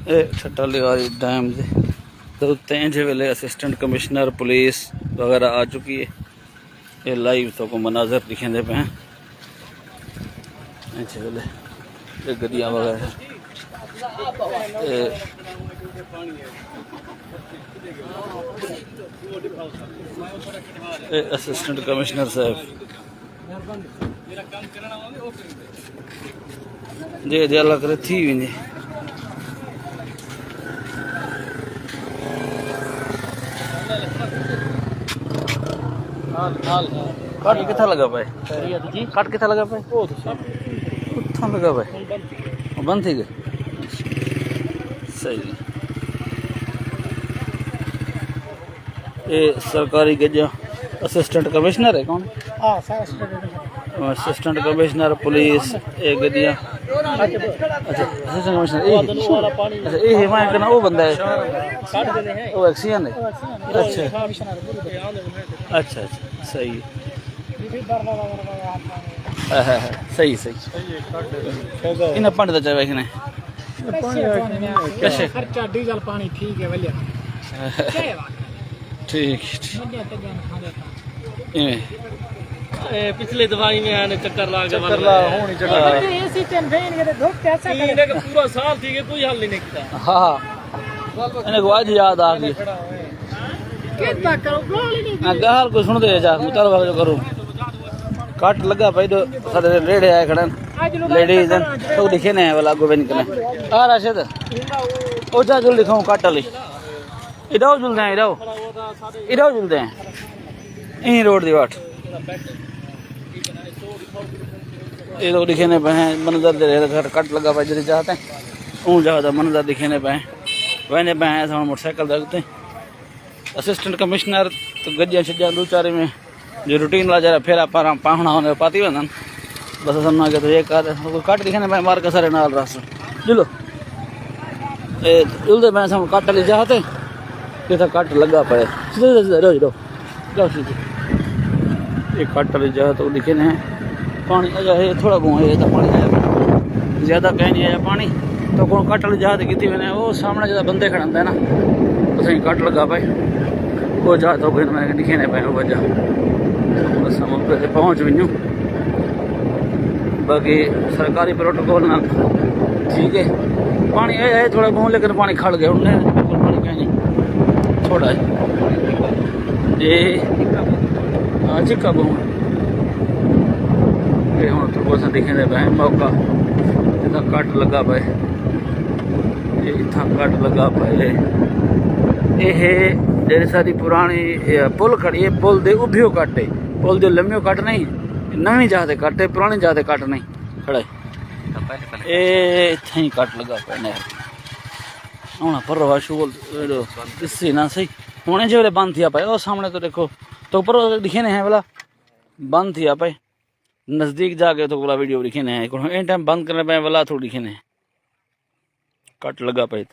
छटालीवाली dam के उत्ते इंजे वेले असिस्टेंट कमिश्नर पुलिस वगैरह आ चुकी है। ये लाइव तो को मनाजर दिखेंदे पे हैं इंजे वेले ये गड्डियां वगैरह ये असिस्टेंट कमिश्नर साहब जे अल्लाह करे थी वञे। कट किथा लगा पाए कट किथा लगा पाए उठा लगा पाए बंद थी गए सही। ये सरकारी गजा असिस्टेंट कमिश्नर है कौन? असिस्टेंट कमिश्नर पुलिस ये गड्डियां अच्छा असिस्टेंट कमिश्नर अच्छा ये हिमायत करना वो बंदा है वो एक्सीजन है अच्छा अच्छा अच्छा सही सही सही इन्हें पानी तो चाहिए इन्हें कैसे खर्चा डीजल पानी ठीक है भैया ठीक पिछले दवाई में आने चक्कर ला के एसी टेंशन के धोख कैसा करे पूरा साल थी के कोई हल नहीं किया। हाँ इन्हें को आज याद आ गई कितना करो गोली नहीं गहर को सुन दे जा मुतर जो करूं काट लगा भाई तो सारे रेड़े आए खड़न लेडीज तो दिखे ने वाला गो बन के आ राशिद ओ जा जल्दी दिखाऊं काट ली इधर जुलते हैं इधर जुलते हैं यहीं रोड दी वाट ये लोग दिखे ने पे हैं मंजर दे रहे कट लगा पाए जल्दी चाहते हैं ऊँ ज़्यादा मंजर दिखे ने पे हैं वहने पे हैं मोटरसाइकिल रखते हैं असिस्टेंट कमिश्नर तो गड्डियाँ छड्डियाँ दो चारे में जो रूटीन वाला जरा फिर आप पाहुना होने पाती वंदन बस समझ के तो ये काट दिखे ने पे मार के सारे नाल रास्ते जुलो ए जुलते पे हम काट ली चाहते ये तो कट लगा पाए रो ये कट ली जा तो दिखे ने पानी अजा है थोड़ा बहुत है तो पानी आया ज़्यादा कहीं नहीं आया पानी तो कौन कट ली जा की मैंने वो सामने ज़्यादा बंदे खड़ा है ना तो सही कट लगा पाए वो जा तो मैंने दिखे नहीं पाए वजह बस हम पहुँच भी यूँ बाकी सरकारी प्रोटोकॉल ना ठीक है पानी आया है थोड़ा बहुत लेकिन पानी खड़ गया उन्हें बिल्कुल पानी कहीं नहीं थोड़ा है ये हाँ चिक्का बहु ये हम तो बस दिखे पे मौका इतना कट लगा पाए ये इतना कट लगा पाए ये जेरी सारी पुरानी पुल खड़ी है पुल दे उभियो कट है पुल दे लम्बियो कट नहीं नवी जाते कट है पुरानी जाते कट नहीं खड़े ये इतना ही कट लगा पाए नहर होना पर शोल इससे ना सही होने जो वेले बंद थी पाए और सामने तो देखो तो ऊपर दिखे ने हैं वाला बंद थी पाए नज़दीक जाके तो वाला वीडियो दिखे ने हैं टाइम बंद करने पाए वाला थोड़ी दिखे ने कट लगा पाए।